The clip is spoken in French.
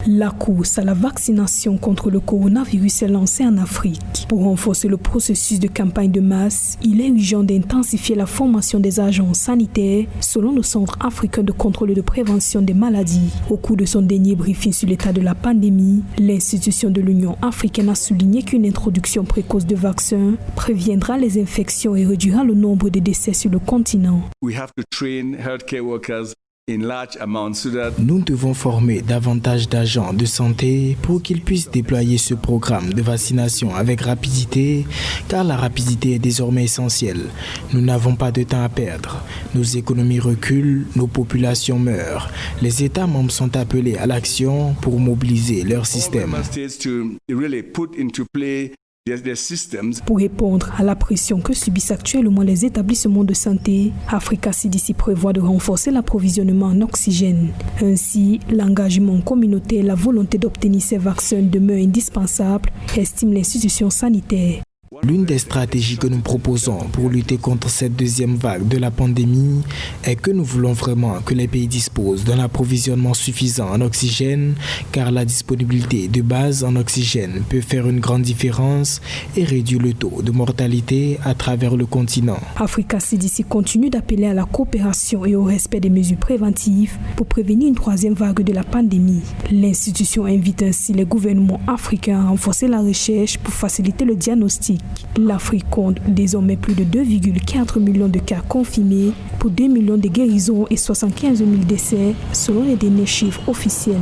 La course à la vaccination contre le coronavirus est lancée en Afrique. Pour renforcer le processus de campagne de masse, il est urgent d'intensifier la formation des agents sanitaires selon le Centre africain de contrôle et de prévention des maladies. Au cours de son dernier briefing sur l'état de la pandémie, l'institution de l'Union africaine a souligné qu'une introduction précoce de vaccins préviendra les infections et réduira le nombre de décès sur le continent. Nous devons former davantage d'agents de santé pour qu'ils puissent déployer ce programme de vaccination avec rapidité, car la rapidité est désormais essentielle. Nous n'avons pas de temps à perdre. Nos économies reculent, nos populations meurent. Les États membres sont appelés à l'action pour mobiliser leur système. Pour répondre à la pression que subissent actuellement les établissements de santé, Africa CDC prévoit de renforcer l'approvisionnement en oxygène. Ainsi, l'engagement communautaire et la volonté d'obtenir ces vaccins demeurent indispensables, estime l'institution sanitaire. L'une des stratégies que nous proposons pour lutter contre cette deuxième vague de la pandémie est que nous voulons vraiment que les pays disposent d'un approvisionnement suffisant en oxygène, car la disponibilité de base en oxygène peut faire une grande différence et réduire le taux de mortalité à travers le continent. Africa CDC continue d'appeler à la coopération et au respect des mesures préventives pour prévenir une troisième vague de la pandémie. L'institution invite ainsi les gouvernements africains à renforcer la recherche pour faciliter le diagnostic. L'Afrique compte désormais plus de 2,4 millions de cas confirmés pour 2 millions de guérisons et 75 000 décès selon les derniers chiffres officiels.